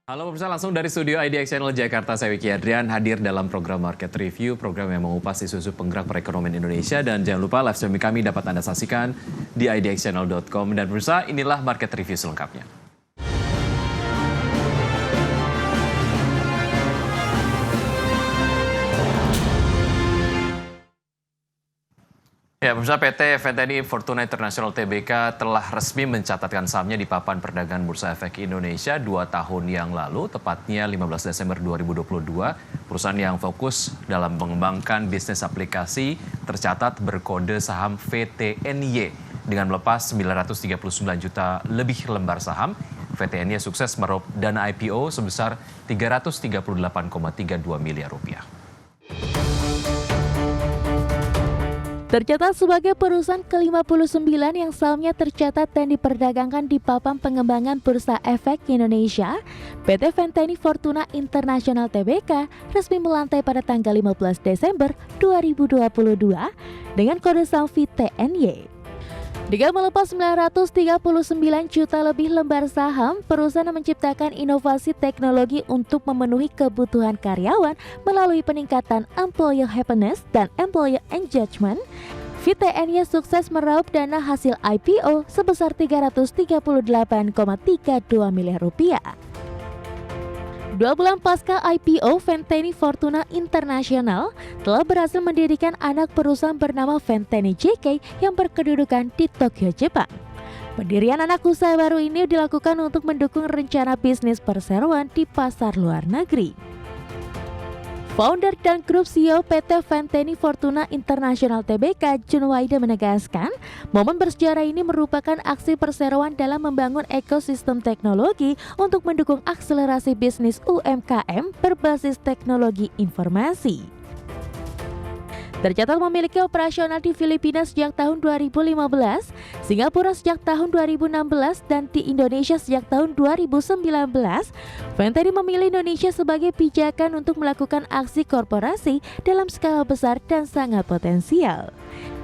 Halo pemirsa, langsung dari studio IDX Channel Jakarta, saya Wiki Adrian hadir dalam program Market Review, program yang mengupas isu-isu penggerak perekonomian Indonesia. Dan jangan lupa live streaming kami dapat Anda saksikan di idxchannel.com. Dan pemirsa, inilah Market Review selengkapnya. Ya, pemirsa, PT Venteny Fortuna International TBK telah resmi mencatatkan sahamnya di papan perdagangan Bursa Efek Indonesia 2 tahun yang lalu, tepatnya 15 Desember 2022. Perusahaan yang fokus dalam mengembangkan bisnis aplikasi tercatat berkode saham VTNY dengan melepas 939 juta lebih lembar saham. VTNY sukses meraup dana IPO sebesar 338,32 miliar rupiah. Tercatat sebagai perusahaan ke-59 yang sahamnya tercatat dan diperdagangkan di papan pengembangan Bursa Efek Indonesia, PT Venteny Fortuna International TBK resmi melantai pada tanggal 15 Desember 2022 dengan kode saham VTNY. Dengan melepas 939 juta lebih lembar saham, perusahaan menciptakan inovasi teknologi untuk memenuhi kebutuhan karyawan melalui peningkatan employee happiness dan employee engagement. VTNY sukses meraup dana hasil IPO sebesar 338,32 miliar rupiah. 2 bulan pasca IPO, Venteny Fortuna International telah berhasil mendirikan anak perusahaan bernama Venteny G.K yang berkedudukan di Tokyo, Jepang. Pendirian anak usaha baru ini dilakukan untuk mendukung rencana bisnis perseroan di pasar luar negeri. Founder dan Grup CEO PT Venteny Fortuna International TBK, menegaskan, momen bersejarah ini merupakan aksi perseroan dalam membangun ekosistem teknologi untuk mendukung akselerasi bisnis UMKM berbasis teknologi informasi. Tercatat memiliki operasional di Filipina sejak tahun 2015, Singapura sejak tahun 2016, dan di Indonesia sejak tahun 2019. Venteny memilih Indonesia sebagai pijakan untuk melakukan aksi korporasi dalam skala besar dan sangat potensial.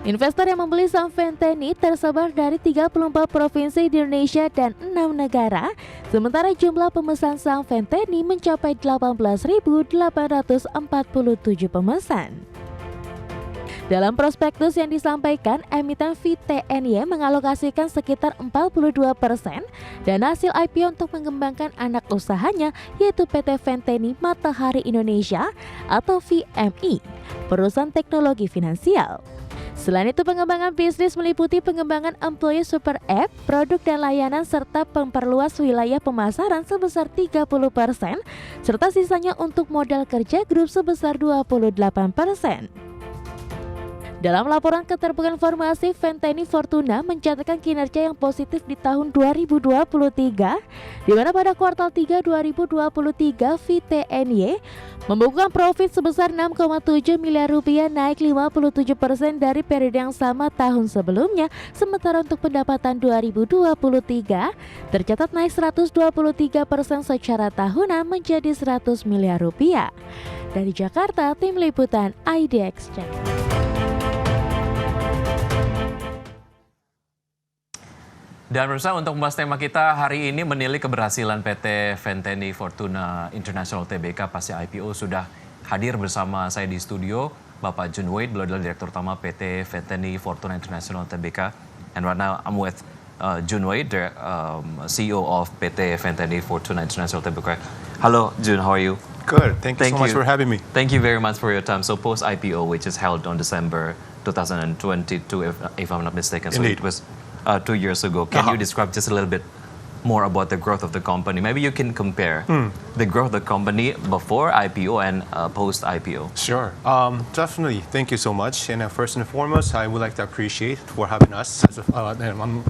Investor yang membeli saham Venteny tersebar dari 34 provinsi di Indonesia dan 6 negara, sementara jumlah pemesan saham Venteny mencapai 18.847 pemesan. Dalam prospektus yang disampaikan, emiten VTNY mengalokasikan sekitar 42% dana hasil IPO untuk mengembangkan anak usahanya, yaitu PT Venteny Matahari Indonesia atau VMI, perusahaan teknologi finansial. Selain itu, pengembangan bisnis meliputi pengembangan employee super app, produk dan layanan, serta memperluas wilayah pemasaran sebesar 30%, serta sisanya untuk modal kerja grup sebesar 28%. Dalam laporan keterbukaan informasi, Venteny Fortuna mencatatkan kinerja yang positif di tahun 2023, di mana pada kuartal 3 2023 VTNY membukukan profit sebesar 6,7 miliar rupiah, naik 57% dari periode yang sama tahun sebelumnya. Sementara untuk pendapatan 2023 tercatat naik 123% secara tahunan menjadi 100 miliar rupiah. Dari Jakarta, tim liputan IDX Channel. Dan pemirsa, untuk membahas tema kita hari ini, menilik keberhasilan PT Venteny Fortuna International TBK pasca IPO, sudah hadir bersama saya di studio Bapak Jun Wade, beliau adalah Direktur Utama PT Venteny Fortuna International TBK. And right now I'm with Jun Wade, the CEO of PT Venteny Fortuna International TBK. Hello Jun, how are you? Good, thank you so much for having me. Thank you very much for your time. So post IPO, which is held on December 2022, if I'm not mistaken. So Indeed. it was 2 years ago. Can you describe just a little bit more about the growth of the company? Maybe you can compare the growth of the company before IPO and post IPO. Sure, definitely. Thank you so much. And first and foremost, I would like to appreciate for having us.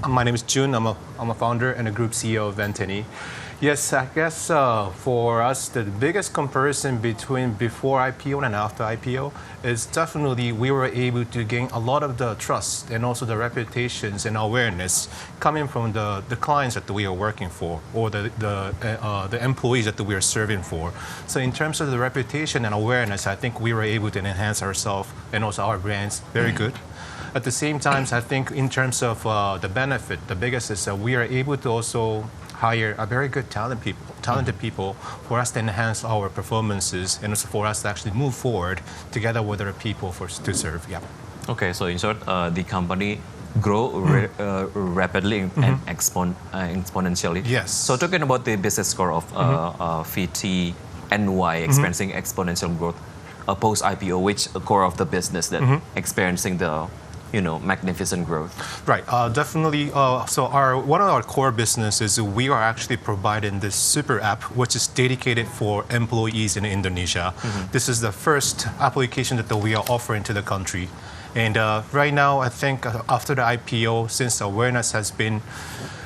My name is Jun. I'm a founder and a group CEO of Venteny. Yes, I guess for us, the biggest comparison between before IPO and after IPO is definitely we were able to gain a lot of the trust and also the reputations and awareness coming from the clients that we are working for or the employees that we are serving for. So in terms of the reputation and awareness, I think we were able to enhance ourselves and also our brands very good. At the same time, I think in terms of the benefit, the biggest is that we are able to also hire a very good talented people for us to enhance our performances and also for us to actually move forward together with other people to serve. Yeah. Okay, so in short, the company grow rapidly and exponentially. Yes. So talking about the business score of VTNY experiencing exponential growth post IPO, which core of the business that experiencing the magnificent growth? Right, definitely. So one of our core businesses, we are actually providing this super app, which is dedicated for employees in Indonesia. This is the first application that we are offering to the country. And right now, I think after the IPO, since awareness has been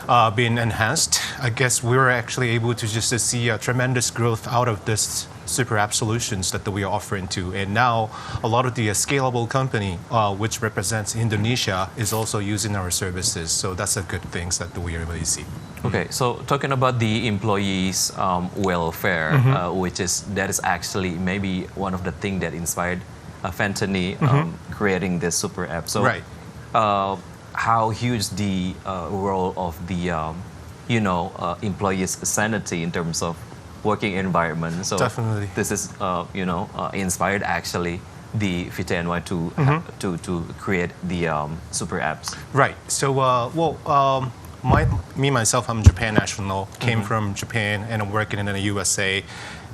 enhanced, I guess we were actually able to just see a tremendous growth out of this super app solutions that we are offering to. And now a lot of the scalable company, which represents Indonesia, is also using our services. So that's a good thing that we really see. Okay, so talking about the employees' welfare, that is actually maybe one of the things that inspired Venteny creating this super app. So right. How huge the role of the employees' sanity in terms of working environment. So definitely, this is inspired actually the VTNY to create the super apps. Right. So myself, I'm Japan national. Came from Japan and I'm working in the USA.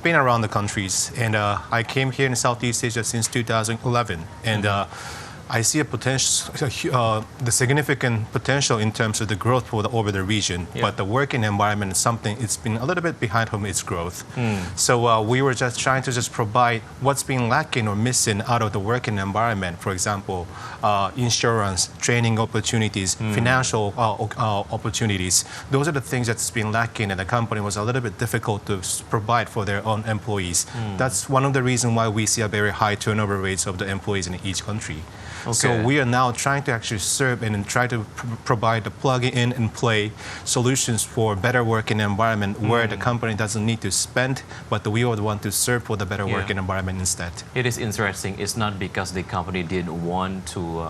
Been around the countries, and I came here in Southeast Asia since 2011, and I see a potential, the significant potential in terms of the growth over the region. Yeah. But the working environment is something, it's been a little bit behind from its growth. So we were just trying to provide what's been lacking or missing out of the working environment. For example, insurance, training opportunities, financial opportunities. Those are the things that's been lacking, and the company was a little bit difficult to provide for their own employees. That's one of the reasons why we see a very high turnover rates of the employees in each country. Okay. So we are now trying to actually serve and try to provide the plug-in and play solutions for better working environment where the company doesn't need to spend, but we would want to serve for the better working environment instead. It is interesting. It's not because the company didn't want to,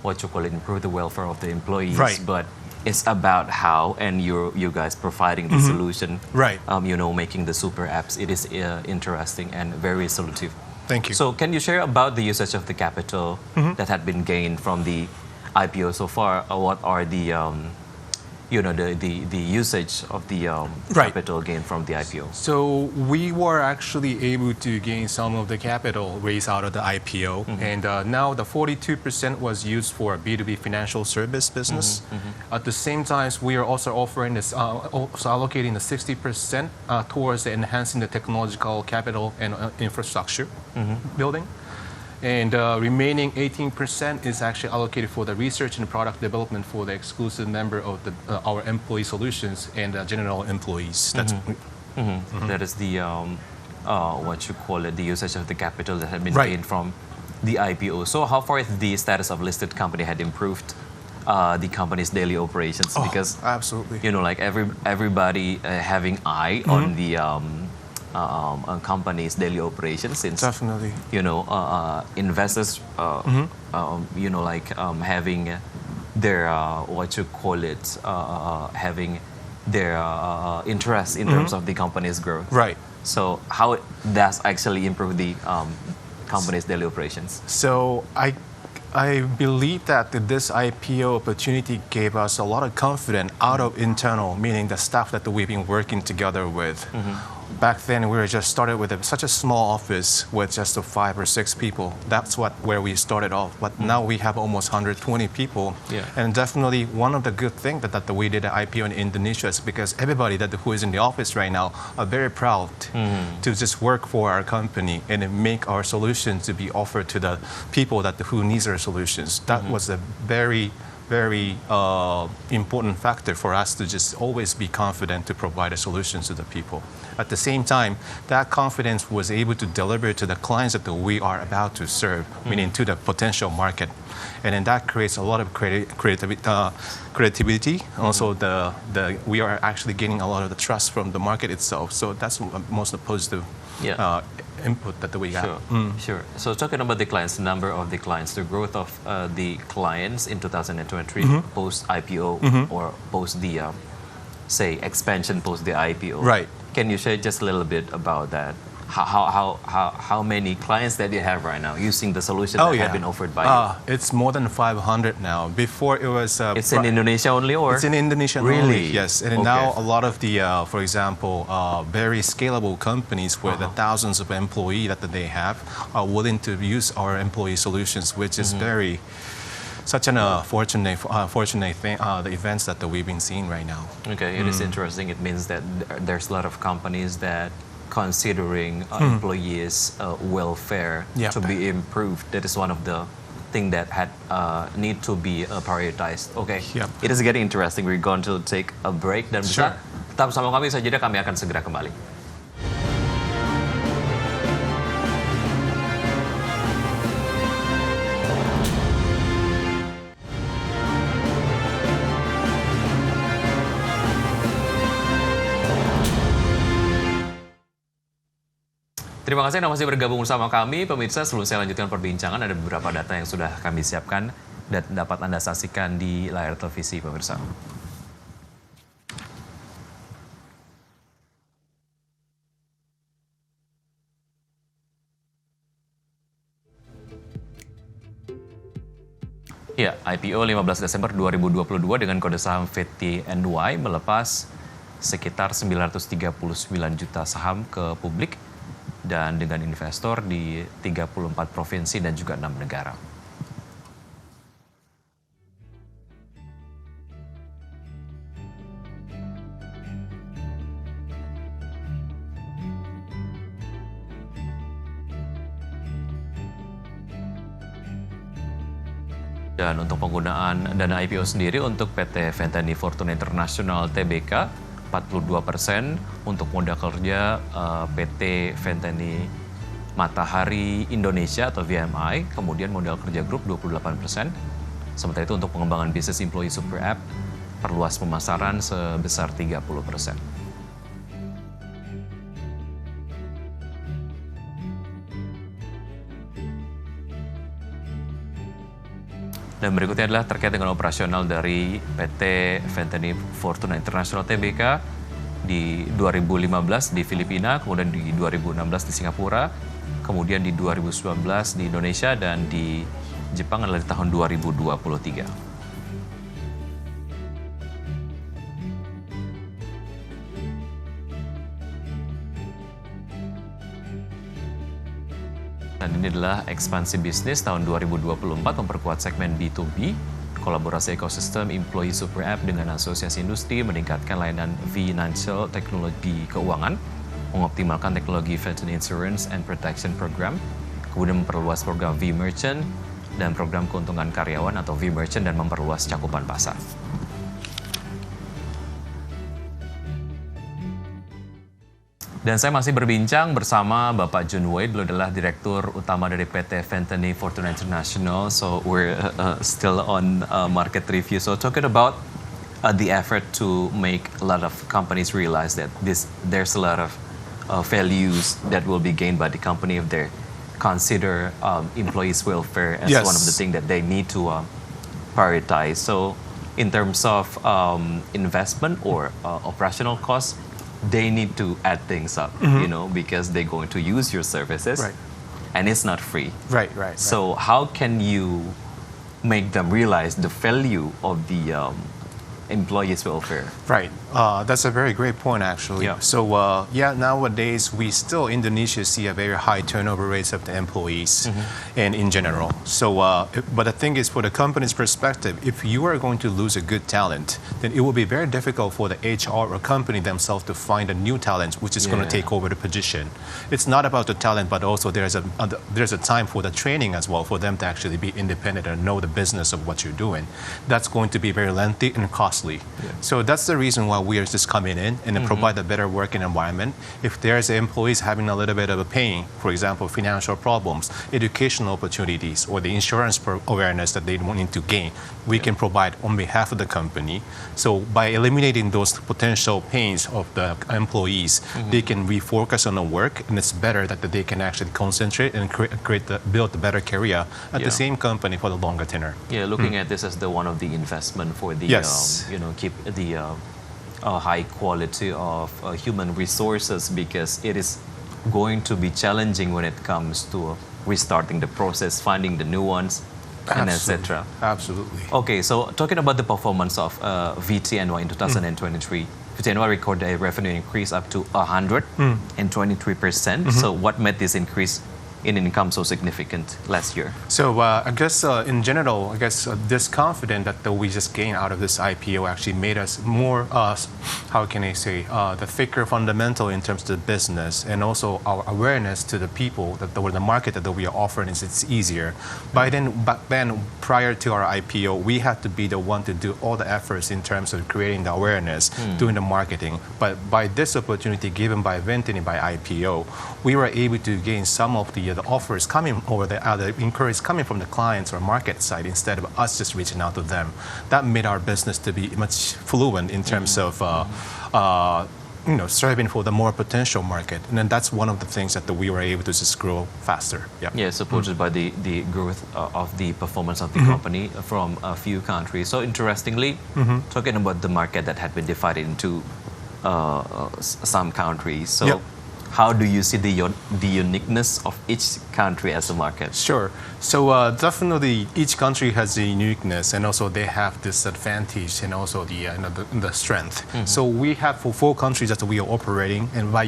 improve the welfare of the employees, right. But it's about how, and you guys providing the solution, right? Making the super apps. It is interesting and very solutive. Thank you. So can you share about the usage of the capital that had been gained from the IPO so far? What are the usage of the capital gained from the IPO? So we were actually able to gain some of the capital raised out of the IPO, and now the 42% was used for a B2B financial service business. At the same time, we are also offering this, also allocating the 60% towards enhancing the technological capital and infrastructure building. And remaining 18% is actually allocated for the research and product development for the exclusive member of our employee solutions and general employees. That's That is the the usage of the capital that had been gained from the IPO. So how far is the status of listed company had improved the company's daily operations? Because absolutely, everybody having eye on the company's daily operations, since definitely investors having their having their interest in terms of the company's growth, right? So how does actually improve the company's daily operations? So I believe that this IPO opportunity gave us a lot of confidence out of internal, meaning the staff that we've been working together with. Back then, we were just started with such a small office with just 5 or 6 people. That's where we started off. But now we have almost 120 people. Yeah. And definitely one of the good things that we did at IPO in Indonesia is because everybody who is in the office right now are very proud to just work for our company and make our solutions to be offered to the people who needs our solutions. That was a very important factor for us to just always be confident to provide a solution to the people. At the same time, that confidence was able to deliver to the clients that we are about to serve, meaning to the potential market. And then that creates a lot of creativity. Also, we are actually gaining a lot of the trust from the market itself. So that's most positive input that we got. Sure. So talking about the clients, the number of the clients, the growth of the clients in 2023 post IPO or post the say, expansion post the IPO. Right. Can you share just a little bit about that? How many clients that you have right now using the solution that have been offered by you? It's more than 500 now. Before it was... it's in Indonesia only, or? It's in Indonesia really? only, yes. And now a lot of the, for example, very scalable companies with the thousands of employees that they have are willing to use our employee solutions, which is very... Such an fortunate thing, the events that we've been seeing right now. Okay, it is interesting. It means that there's a lot of companies that considering employees' welfare to be improved. That is one of the things that need to be prioritized. Okay, it is getting interesting. We're going to take a break dan bisa tetap sama kami saja. Kami akan segera kembali. Terima kasih Anda masih bergabung bersama kami. Pemirsa, sebelum saya lanjutkan perbincangan, ada beberapa data yang sudah kami siapkan dan dapat Anda saksikan di layar televisi, pemirsa. Ya, IPO 15 Desember 2022 dengan kode saham VTNY melepas sekitar 939 juta saham ke publik dan dengan investor di 34 provinsi dan juga 6 negara. Dan untuk penggunaan dana IPO sendiri untuk PT Venteny Fortuna International TBK 42%, untuk modal kerja PT Venteny Matahari Indonesia atau VNTY, kemudian modal kerja grup 28%. Sementara itu untuk pengembangan bisnis employee super app, perluas pemasaran sebesar 30%. Dan berikutnya adalah terkait dengan operasional dari PT Venteny Fortuna International TBK di 2015 di Filipina, kemudian di 2016 di Singapura, kemudian di 2019 di Indonesia, dan di Jepang adalah di tahun 2023. Dan ini adalah ekspansi bisnis tahun 2024, memperkuat segmen B2B, kolaborasi ekosistem employee super app dengan asosiasi industri, meningkatkan layanan V-Nancial teknologi keuangan, mengoptimalkan teknologi Venteny Insurance and Protection Program, kemudian memperluas program V-Merchant dan program keuntungan karyawan atau V-Merchant dan memperluas cakupan pasar. Dan saya masih berbincang bersama Bapak Jun Wei, beliau adalah Direktur Utama dari PT Venteny Fortuna International. So we're still on market review. So talking about the effort to make a lot of companies realize that there's a lot of values that will be gained by the company if they consider employees' welfare as one of the things that they need to prioritize. So in terms of investment or operational costs, they need to add things up, because they're going to use your services, and it's not free. Right. So how can you make them realize the value of the employees' welfare? Right. That's a very great point, actually. Yeah. So, nowadays we still, Indonesia, see a very high turnover rates of the employees and in general. So, but the thing is, for the company's perspective, if you are going to lose a good talent, then it will be very difficult for the HR or company themselves to find a new talent which is going to take over the position. It's not about the talent, but also there's a time for the training as well for them to actually be independent and know the business of what you're doing. That's going to be very lengthy and costly. Yeah. So that's the reason why we are just coming in and provide a better working environment. If there's employees having a little bit of a pain, for example, financial problems, educational opportunities, or the insurance awareness that they need to gain, we can provide on behalf of the company. So by eliminating those potential pains of the employees, they can refocus on the work, and it's better that they can actually concentrate and build a better career at the same company for the longer tenure. Yeah, looking at this as one of the investment for the keep the a high quality of human resources, because it is going to be challenging when it comes to restarting the process, finding the new ones, and etc. Absolutely. Okay, so talking about the performance of VTNY in 2023, VTNY recorded a revenue increase up to 123%. So what made this increase in income so significant last year? So I guess in general, this confidence that we just gained out of this IPO actually made us more, how can I say, the thicker fundamental in terms of the business, and also our awareness to the people that the market that we are offering it's easier. Back then, prior to our IPO, we had to be the one to do all the efforts in terms of creating the awareness, doing the marketing. But by this opportunity given by Venteny by IPO, we were able to gain some of the offers coming over the inquiries coming from the clients or market side instead of us just reaching out to them. That made our business to be much fluent in terms of serving for the more potential market, and then that's one of the things that we were able to just grow faster. Yeah, supported by the growth of the performance of the company from a few countries. So interestingly, talking about the market that had been divided into some countries. So how do you see the uniqueness of each country as a market? Sure. So definitely each country has a uniqueness, and also they have this advantage and also the strength. So we have for 4 countries that we are operating, and by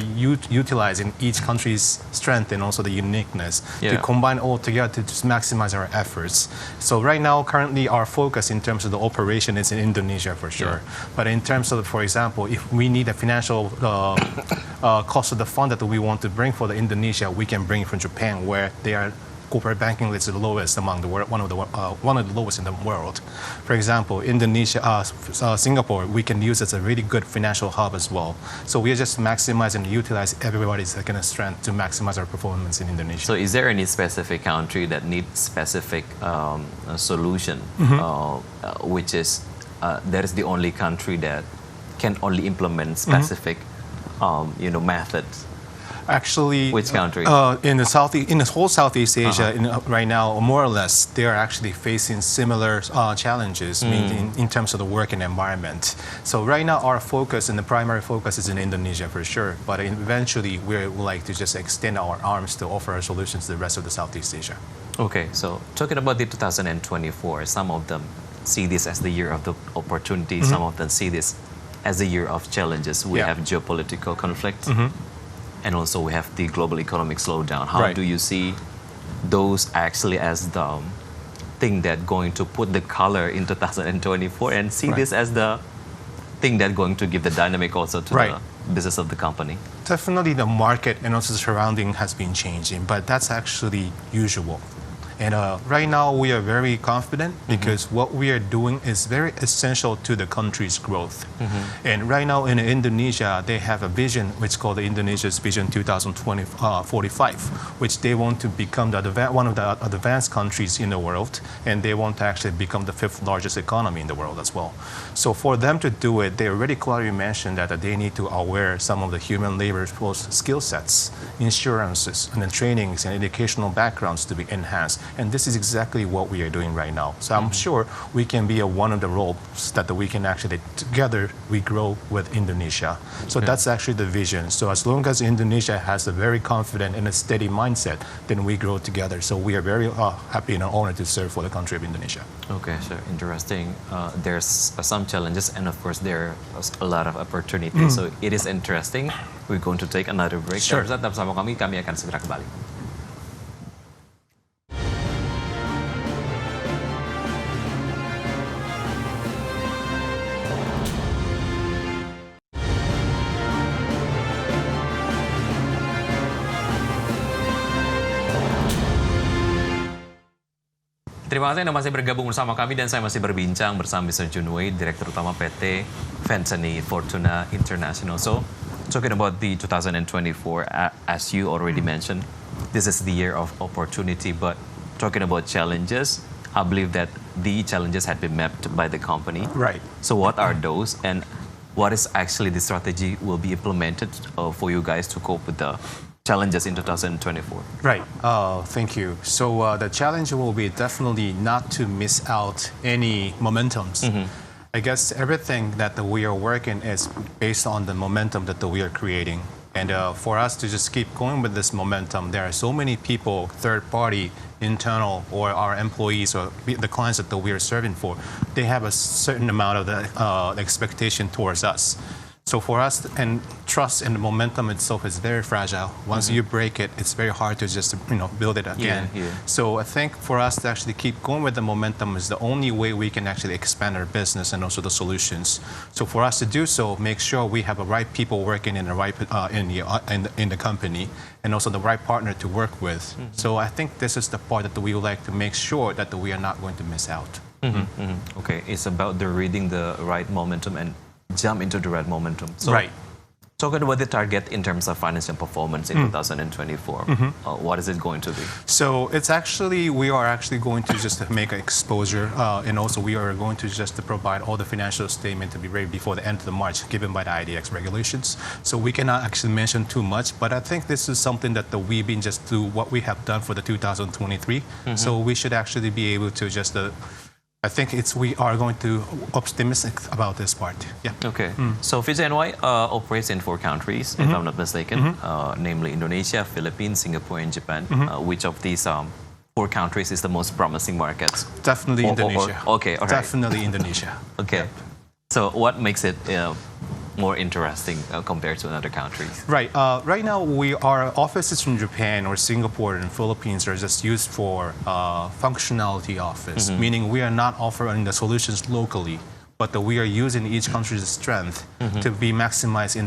utilizing each country's strength and also the uniqueness to combine all together to just maximize our efforts. So right now, currently our focus in terms of the operation is in Indonesia for sure. But in terms of, for example, if we need a financial cost of the fund that we want to bring for the Indonesia, we can bring it from Japan, where they are corporate banking rates are the lowest among the world, one of the lowest in the world. For example, Indonesia, Singapore, we can use as a really good financial hub as well. So we are just maximizing and utilize everybody's kind of strength to maximize our performance in Indonesia. So is there any specific country that needs specific solution, which is that is the only country that can only implement specific methods? Actually, which country? In the whole Southeast Asia, right now, more or less, they are actually facing similar challenges in terms of the work and environment. So right now, our focus and the primary focus is in Indonesia for sure. But eventually, we would like to just extend our arms to offer our solutions to the rest of the Southeast Asia. Okay, so talking about the 2024, some of them see this as the year of the opportunity. Some of them see this as the year of challenges. We have geopolitical conflict. And also we have the global economic slowdown. How do you see those actually as the thing that going to put the color in 2024, and see this as the thing that going to give the dynamic also to the business of the company? Definitely the market and also the surrounding has been changing, but that's actually usual. And right now we are very confident because what we are doing is very essential to the country's growth. And right now in Indonesia, they have a vision which is called the Indonesia's Vision 2045, which they want to become one of the advanced countries in the world, and they want to actually become the 5th largest economy in the world as well. So for them to do it, they already clearly mentioned that they need to aware some of the human labor force skill sets, insurances, and then trainings and educational backgrounds to be enhanced. And this is exactly what we are doing right now. So I'm sure we can be one of the roles that we can actually, together, we grow with Indonesia. So that's actually the vision. So as long as Indonesia has a very confident and a steady mindset, then we grow together. So we are very happy and honored to serve for the country of Indonesia. Okay, so interesting. There's some challenges, and of course there are a lot of opportunities. So it is interesting. We're going to take another break. Sure. Tetap bersama kami akan segera kembali. Terima kasih Anda masih bergabung bersama kami, dan saya masih berbincang bersama Mr. Jun Wei, Direktur Utama PT Venteny Fortuna International. So, talking about the 2024, as you already mentioned, this is the year of opportunity, but talking about challenges, I believe that the challenges had been mapped by the company. Right. So what are those, and what is actually the strategy will be implemented for you guys to cope with the challenges in 2024? Right. Thank you. So the challenge will be definitely not to miss out any momentums. I guess everything that we are working is based on the momentum that we are creating. And for us to just keep going with this momentum, there are so many people, third party, internal, or our employees, or the clients that we are serving for, they have a certain amount of the expectation towards us. So for us, and trust and the momentum itself is very fragile. Once you break it, it's very hard to just build it again. So I think for us to actually keep going with the momentum is the only way we can actually expand our business and also the solutions. So for us to do so, make sure we have the right people working in the right in the company, and also the right partner to work with. So I think this is the part that we would like to make sure that we are not going to miss out. Okay, it's about the reading the right momentum and jump into the right momentum. So, right. Talking about the target in terms of financial performance in 2024, what is it going to be? So it's actually, we are actually going to just make an exposure, and also we are going to just provide all the financial statement to be ready before the end of the March, given by the IDX regulations. So we cannot actually mention too much, but I think this is something that we've been just do what we have done for the 2023. So we should actually be able to just I think we are going to optimistic about this part. Yeah. Okay. So VTNY operates in 4 countries, if I'm not mistaken, namely Indonesia, Philippines, Singapore, and Japan. Which of these 4 countries is the most promising markets? Definitely Indonesia. Okay. All right. Definitely Indonesia. Okay. Yep. So what makes it more interesting compared to other countries? Right. Right now, our offices in Japan or Singapore and Philippines are just used for functionality office, meaning we are not offering the solutions locally, but we are using each country's strength to be maximized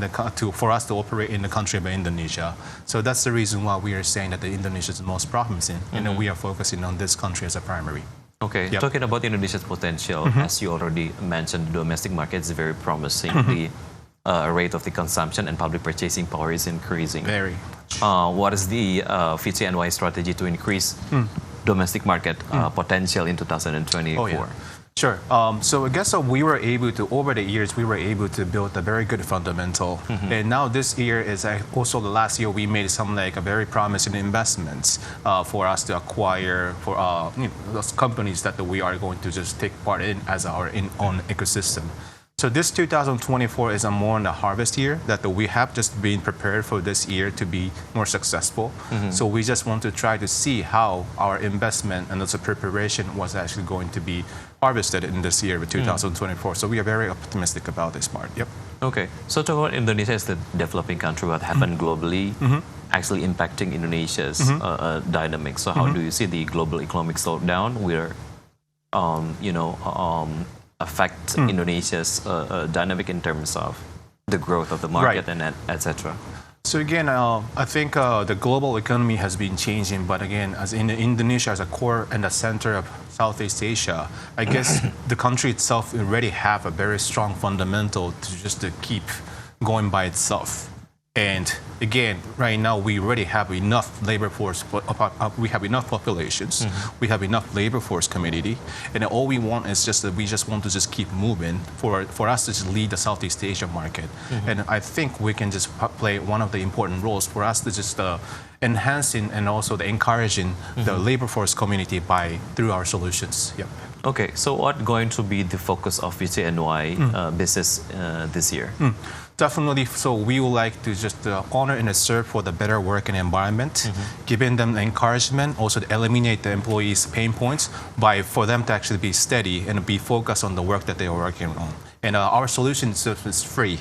for us to operate in the country of Indonesia. So that's the reason why we are saying that Indonesia is the most promising, and we are focusing on this country as a primary. Okay, talking about Indonesia's potential, as you already mentioned, the domestic market is very promising. The rate of the consumption and public purchasing power is increasing. Very. What is the VTNY strategy to increase domestic market potential in 2024? Oh, yeah. Sure. So I guess we were able to, over the years, we were able to build a very good fundamental. And now this year is also the last year we made some a very promising investments for us to acquire for those companies that we are going to just take part in as our own ecosystem. So this 2024 is a more on the harvest year that we have just been prepared for this year to be more successful. So we just want to try to see how our investment and also preparation was actually going to be harvested in this year with 2024. So we are very optimistic about this part. Yep. Okay. So talk about Indonesia as the developing country, what happened globally, actually impacting Indonesia's dynamics. So how do you see the global economic slowdown where, affect Indonesia's dynamic in terms of the growth of the market and etc.? So again, I think the global economy has been changing, but again, as in Indonesia as a core and the center of Southeast Asia, I guess the country itself already have a very strong fundamental to keep going by itself. And again, right now we already have enough labor force. We have enough populations. We have enough labor force community, and all we want is we just want to just keep moving for us to just lead the Southeast Asia market. And I think we can just play one of the important roles for us to just enhancing and also encouraging the labor force community through our solutions. Yep. Okay, so what going to be the focus of VTNY business this year? Definitely. So we would like to just honor and serve for the better working environment, giving them the encouragement, also to eliminate the employees' pain points for them to actually be steady and be focused on the work that they are working on. And our solution is free.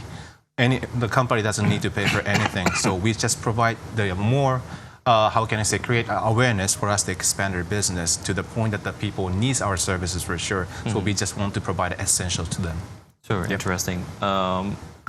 The company doesn't need to pay for anything. So we just provide the more, create awareness for us to expand our business to the point that the people need our services for sure. So we just want to provide essentials to them. Sure, interesting.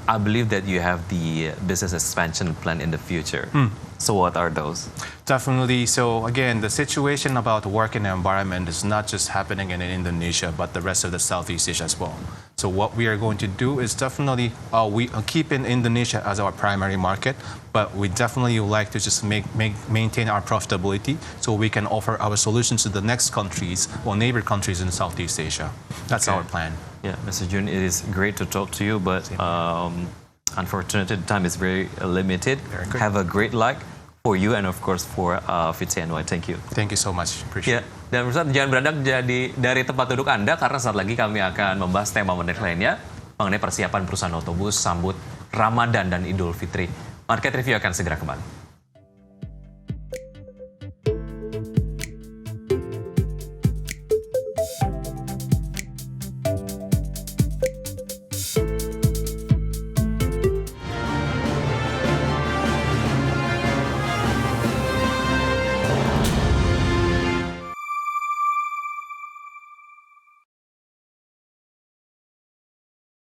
I believe that you have the business expansion plan in the future. So what are those? Definitely. So again, the situation about working environment is not just happening in Indonesia, but the rest of the Southeast Asia as well. So what we are going to do is definitely, we keep in Indonesia as our primary market, but we definitely would like to just maintain our profitability so we can offer our solutions to the next countries or neighbor countries in Southeast Asia. That's our plan. Yeah, Mr. Jun, it is great to talk to you, but unfortunately, the time is very limited. Very good. Have a great luck for you and of course for VTNY. Thank you. Thank you so much. Appreciate it. Dan pemirsa jangan beranjak dari tempat duduk Anda karena saat lagi kami akan membahas tema menarik lainnya mengenai persiapan perusahaan otobus sambut Ramadan dan Idul Fitri. Market Review akan segera kembali.